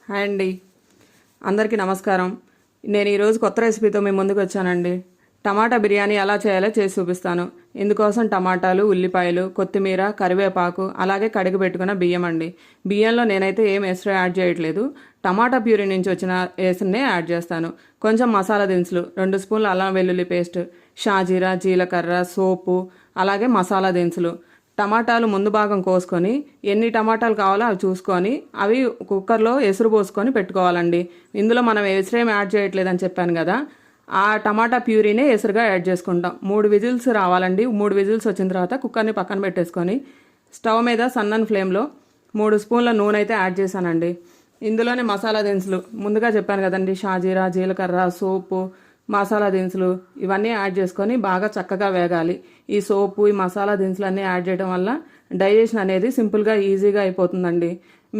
Hi అండి, అందరికీ నమస్కారం. నేను ఈరోజు కొత్త రెసిపీతో మీ ముందుకు వచ్చానండి. టమాటా బిర్యానీ ఎలా చేయాలో చేసి చూపిస్తాను. ఇందుకోసం టమాటాలు, ఉల్లిపాయలు, కొత్తిమీర, కరివేపాకు, అలాగే కడిగి పెట్టుకున్న బియ్యం అండి. బియ్యంలో నేనైతే ఏం ఎసరు యాడ్ చేయట్లేదు. టమాటా ప్యూరీ నుంచి వచ్చిన ఎసరునే యాడ్ చేస్తాను. కొంచెం మసాలా దినుసులు, 2 స్పూన్ల అల్లం వెల్లుల్లి పేస్ట్, షాజీరా, జీలకర్ర, సోపు, అలాగే మసాలా దినుసులు. టమాటాలు ముందు భాగం కోసుకొని ఎన్ని టమాటాలు కావాలో అవి చూసుకొని అవి కుక్కర్లో ఎసురు పోసుకొని పెట్టుకోవాలండి. ఇందులో మనం ఎసురేం యాడ్ చేయట్లేదని చెప్పాను కదా, ఆ టమాటా ప్యూరీనే ఎసురుగా యాడ్ చేసుకుంటాం. 3 విజిల్స్ రావాలండి. 3 విజిల్స్ వచ్చిన తర్వాత కుక్కర్ని పక్కన పెట్టేసుకొని స్టవ్ మీద సన్నని ఫ్లేమ్లో 3 స్పూన్ల నూనె అయితే యాడ్ చేశానండి. ఇందులోనే మసాలా దినుసులు ముందుగా చెప్పాను కదండి, షాజీరా, జీలకర్ర, సోపు, మసాలా దినుసులు ఇవన్నీ యాడ్ చేసుకొని బాగా చక్కగా వేగాలి. ఈ సోపు, ఈ మసాలా దినుసులు అన్నీ యాడ్ చేయడం వల్ల డైజెషన్ అనేది సింపుల్గా ఈజీగా అయిపోతుందండి.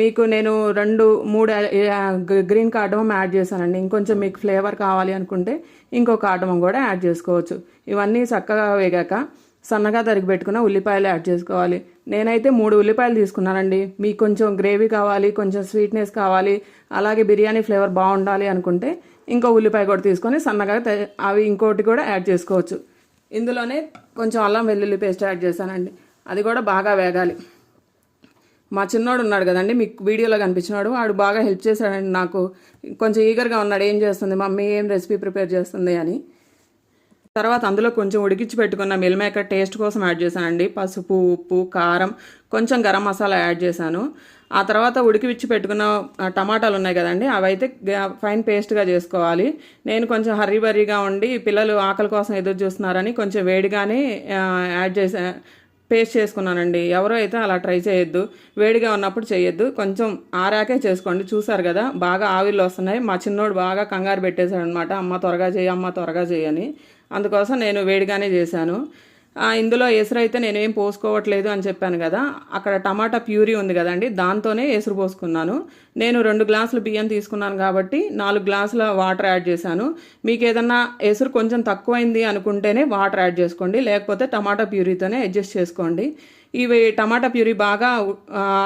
మీకు నేను 2-3 గ్రీన్ కార్డమం యాడ్ చేశానండి. ఇంకొంచెం మీకు ఫ్లేవర్ కావాలి అనుకుంటే ఇంకో కార్డమం కూడా యాడ్ చేసుకోవచ్చు. ఇవన్నీ చక్కగా వేగాక సన్నగా తరిగి పెట్టుకున్న ఉల్లిపాయలు యాడ్ చేసుకోవాలి. నేనైతే 3 ఉల్లిపాయలు తీసుకున్నానండి. మీకు కొంచెం గ్రేవీ కావాలి, కొంచెం స్వీట్నెస్ కావాలి, అలాగే బిర్యానీ ఫ్లేవర్ బాగుండాలి అనుకుంటే ఇంకో ఉల్లిపాయ కూడా తీసుకొని సన్నగా అవి ఇంకోటి కూడా యాడ్ చేసుకోవచ్చు. ఇందులోనే కొంచెం అల్లం వెల్లుల్లి పేస్ట్ యాడ్ చేశానండి. అది కూడా బాగా వేగాలి. మా చిన్నోడు ఉన్నాడు కదండి, మీకు వీడియోలో కనిపించినాడు, వాడు బాగా హెల్ప్ చేశాడండి. నాకు కొంచెం ఈగర్గా ఉన్నాడు, ఏం చేస్తుంది మమ్మీ, ఏం రెసిపీ ప్రిపేర్ చేస్తుంది అని. తర్వాత అందులో కొంచెం ఉడికించి పెట్టుకున్న మిల్ మేకర్ టేస్ట్ కోసం యాడ్ చేశానండి. పసుపు, ఉప్పు, కారం, కొంచెం గరం మసాలా యాడ్ చేశాను. ఆ తర్వాత ఉడికిచ్చి పెట్టుకున్న టమాటాలు ఉన్నాయి కదండి, అవైతే ఫైన్ పేస్ట్గా చేసుకోవాలి. నేను కొంచెం హర్రీబర్రీగా ఉండి పిల్లలు ఆకలి కోసం ఎదురు చూస్తున్నారని కొంచెం వేడిగానే యాడ్ చేసా పేస్ట్ చేసుకున్నానండి. ఎవరో అయితే అలా ట్రై చేయొద్దు, వేడిగా ఉన్నప్పుడు చేయొద్దు, కొంచెం ఆరాకే చేసుకోండి. చూసారు కదా బాగా ఆవిర్లు వస్తున్నాయి. మా చిన్నోడు బాగా కంగారు పెట్టేశాడు అనమాట, అమ్మ త్వరగా చేయి, అమ్మ త్వరగా చేయని. అందుకోసం నేను వేడిగానే చేశాను. ఇందులో ఎసురు అయితే నేనేం పోసుకోవట్లేదు అని చెప్పాను కదా, అక్కడ టమాటా ప్యూరీ ఉంది కదండి, దాంతోనే ఎసురు పోసుకున్నాను. నేను 2 గ్లాసులు బియ్యం తీసుకున్నాను కాబట్టి 4 గ్లాసుల వాటర్ యాడ్ చేశాను. మీకు ఏదన్నా ఎసురు కొంచెం తక్కువైంది అనుకుంటేనే వాటర్ యాడ్ చేసుకోండి, లేకపోతే టమాటా ప్యూరీతోనే అడ్జస్ట్ చేసుకోండి. ఇవి టమాటా ప్యూరీ బాగా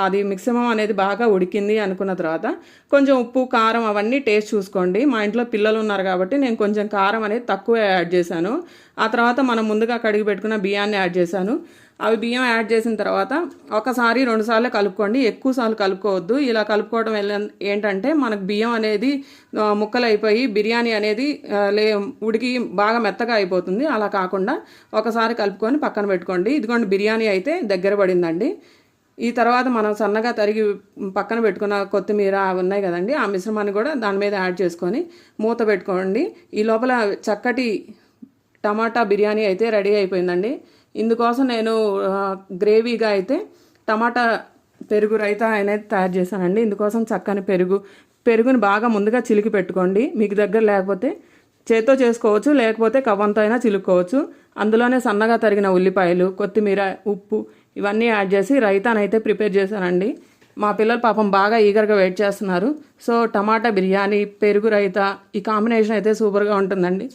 అది మిక్సిమం అనేది బాగా ఉడికింది అనుకున్న తర్వాత కొంచెం ఉప్పు, కారం అవన్నీ టేస్ట్ చూసుకోండి. మా ఇంట్లో పిల్లలు ఉన్నారు కాబట్టి నేను కొంచెం కారం అనేది తక్కువ యాడ్ చేశాను. ఆ తర్వాత మనం ముందుగా కడిగి పెట్టుకున్న బియ్యాన్ని యాడ్ చేశాను. అవి బియ్యం యాడ్ చేసిన తర్వాత ఒకసారి 2 సార్లు కలుపుకోండి, ఎక్కువ సార్లు కలుపుకోవద్దు. ఇలా కలుపుకోవడం ఏంటంటే మనకు బియ్యం అనేది ముక్కలు అయిపోయి బిర్యానీ అనేది ఉడికి బాగా మెత్తగా అయిపోతుంది. అలా కాకుండా ఒకసారి కలుపుకొని పక్కన పెట్టుకోండి. ఇదిగోండి బిర్యానీ అయితే దగ్గర పడిందండి. ఈ తర్వాత మనం సన్నగా తరిగి పక్కన పెట్టుకున్న కొత్తిమీర అవి ఉన్నాయి కదండి, ఆ మిశ్రమాన్ని కూడా దాని మీద యాడ్ చేసుకొని మూత పెట్టుకోండి. ఈ లోపల చక్కటి టమాటా బిర్యానీ అయితే రెడీ అయిపోయిందండి. ఇందుకోసం నేను గ్రేవీగా అయితే టమాటా పెరుగు రైతా అనేది తయారు చేశానండి. ఇందుకోసం చక్కని పెరుగుని బాగా ముందుగా చిలికి పెట్టుకోండి. మీకు దగ్గర లేకపోతే చేత్తో చేసుకోవచ్చు, లేకపోతే కవ్వంతో అయినా చిలుక్కోవచ్చు. అందులోనే సన్నగా తరిగిన ఉల్లిపాయలు, కొత్తిమీర, ఉప్పు ఇవన్నీ యాడ్ చేసి రైతానైతే ప్రిపేర్ చేశానండి. మా పిల్లలు పాపం బాగా ఈగర్గా వెయిట్ చేస్తున్నారు. సో టమాటా బిర్యానీ, పెరుగు రైతా ఈ కాంబినేషన్ అయితే సూపర్గా ఉంటుందండి.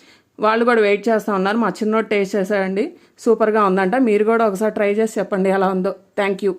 వాళ్ళు కూడా వెయిట్ చేస్తూ ఉన్నారు. మా చిన్నోడు టేస్ట్ చేశాడండి, సూపర్గా ఉందంట. మీరు కూడా ఒకసారి ట్రై చేసి చెప్పండి ఎలా ఉందో. Thank you.